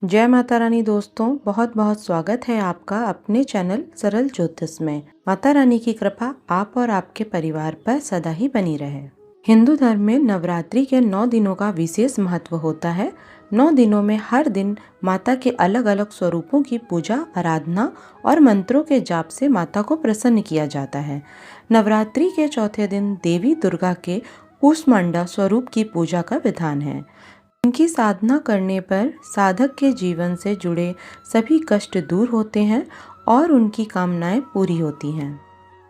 जय माता रानी दोस्तों, बहुत बहुत स्वागत है आपका अपने चैनल सरल ज्योतिष में। माता रानी की कृपा आप और आपके परिवार पर सदा ही बनी रहे। हिंदू धर्म में नवरात्रि के 9 दिनों का विशेष महत्व होता है। 9 दिनों में हर दिन माता के अलग अलग स्वरूपों की पूजा, आराधना और मंत्रों के जाप से माता को प्रसन्न किया जाता है। नवरात्रि के चौथे दिन देवी दुर्गा के कूष्मांडा स्वरूप की पूजा का विधान है। इनकी साधना करने पर साधक के जीवन से जुड़े सभी कष्ट दूर होते हैं और उनकी कामनाएं पूरी होती हैं।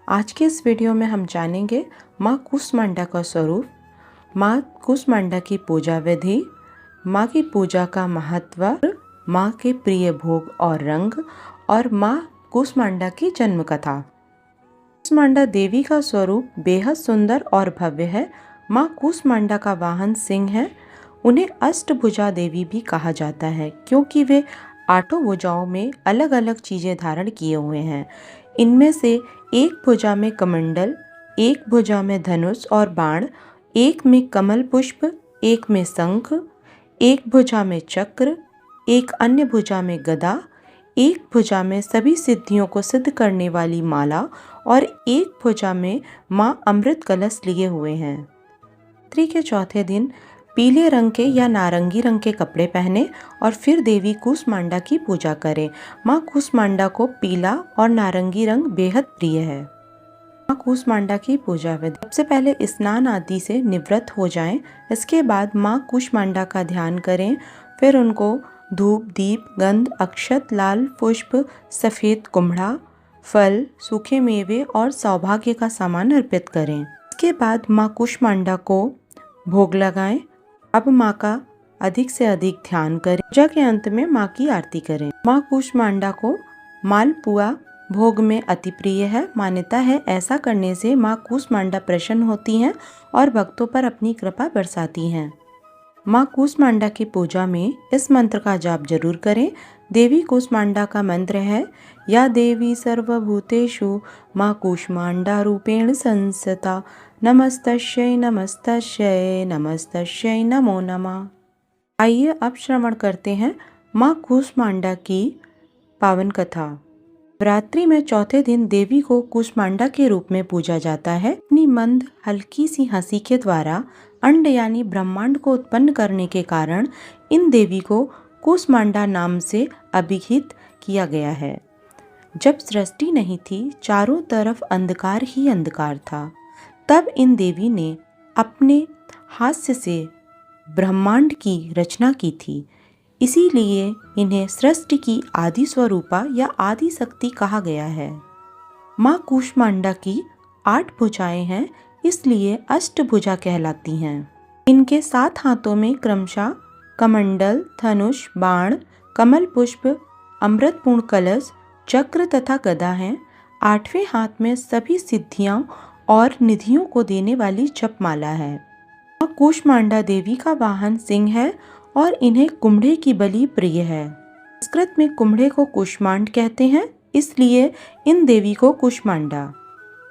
आज के इस वीडियो में हम जानेंगे माँ कूष्मांडा का स्वरूप, माँ कूष्मांडा की पूजा विधि, माँ की पूजा का महत्व, माँ के प्रिय भोग और रंग और माँ कूष्मांडा की जन्म कथा। कूष्मांडा देवी का स्वरूप बेहद सुंदर और भव्य है। माँ कूष्मांडा का वाहन सिंह है। उन्हें अष्टभुजा देवी भी कहा जाता है क्योंकि वे 8 भुजाओं में अलग अलग चीजें धारण किए हुए हैं। इनमें से एक भुजा में कमंडल, एक भुजा में धनुष और बाण, एक में कमल पुष्प, एक में शंख, एक भुजा में चक्र, एक अन्य भुजा में गदा, एक भुजा में सभी सिद्धियों को सिद्ध करने वाली माला और एक भुजा में माँ अमृत कलश लिए हुए हैं। नवरात्रि के चौथे दिन पीले रंग के या नारंगी रंग के कपड़े पहने और फिर देवी कूष्मांडा की पूजा करें। माँ कूष्मांडा को पीला और नारंगी रंग बेहद प्रिय है। माँ कूष्मांडा की पूजा विधि, सबसे पहले स्नान आदि से निवृत्त हो जाएं। इसके बाद माँ कूष्मांडा का ध्यान करें। फिर उनको धूप, दीप, गंध, अक्षत, लाल पुष्प, सफ़ेद कुम्हड़ा, फल, सूखे मेवे और सौभाग्य का सामान अर्पित करें। इसके बाद माँ कूष्मांडा को भोग लगाएं। अब माँ का अधिक से अधिक ध्यान करें। पूजा के अंत में माँ की आरती करें। माँ कूष्मांडा को मालपुआ भोग में अति प्रिय है। मान्यता है ऐसा करने से माँ कूष्मांडा प्रसन्न होती हैं और भक्तों पर अपनी कृपा बरसाती हैं। माँ कूष्मांडा की पूजा में इस मंत्र का जाप जरूर करें। देवी कूष्मांडा का मंत्र है, या देवी सर्वभूतेषु माँ कूष्मांडा रूपेण संस्थिता, नमस्तस्यै नमस्तस्यै नमस्तस्यै नमो नमः। आइए अब श्रवण करते हैं माँ कूष्मांडा की पावन कथा। नवरात्रि में चौथे दिन देवी को कूष्मांडा के रूप में पूजा जाता है। अपनी मंद हल्की सी हंसी के द्वारा अंड यानी ब्रह्मांड को उत्पन्न करने के कारण इन देवी को कूष्मांडा नाम से अभिहित किया गया है। जब सृष्टि नहीं थी, चारों तरफ अंधकार ही अंधकार था, तब इन देवी ने अपने हास्य से ब्रह्मांड की रचना की थी। इसीलिए इन्हें सृष्टि की आदि स्वरूपा या आदि शक्ति कहा गया है। माँ कूष्मांडा की 8 भुजाएं हैं, इसलिए अष्टभुजा कहलाती हैं। इनके 7 हाथों में क्रमशः कमंडल, धनुष, बाण, कमल पुष्प, अमृतपूर्ण कलश, चक्र तथा गदा हैं। 8वें हाथ में सभी सिद्धियां और निधियों को देने वाली जपमाला है। माँ कूष्मांडा देवी का वाहन सिंह है और इन्हें कुम्हड़े की बलि प्रिय है। संस्कृत में कुम्हड़े को कूष्मांड कहते हैं, इसलिए इन देवी को कूष्मांडा।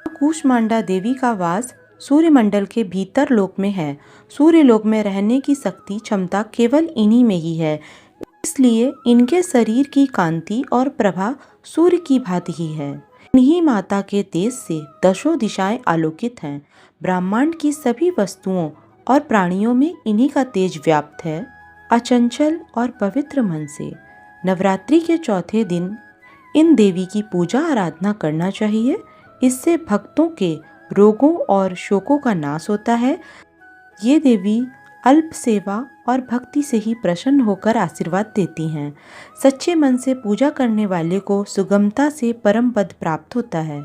कूष्मांडा देवी का वास सूर्यमंडल के भीतर लोक में है। सूर्य लोक में रहने की शक्ति क्षमता केवल इन्हीं में ही है, इसलिए इनके शरीर की कांति और प्रभा सूर्य की भांति ही है। इन्हीं माता के तेज से दशों दिशाएं आलोकित हैं। ब्रह्मांड की सभी वस्तुओं और प्राणियों में इन्हीं का तेज व्याप्त है। अचंचल और पवित्र मन से नवरात्रि के चौथे दिन इन देवी की पूजा आराधना करना चाहिए। इससे भक्तों के रोगों और शोकों का नाश होता है। ये देवी अल्प सेवा और भक्ति से ही प्रसन्न होकर आशीर्वाद देती हैं। सच्चे मन से पूजा करने वाले को सुगमता से परम पद प्राप्त होता है।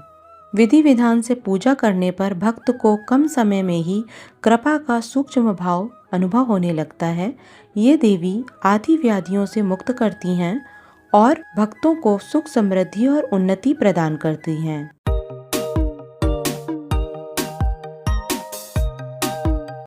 विधि विधान से पूजा करने पर भक्त को कम समय में ही कृपा का सूक्ष्म भाव अनुभव होने लगता है। ये देवी आदि व्याधियों से मुक्त करती हैं और भक्तों को सुख, समृद्धि और उन्नति प्रदान करती हैं।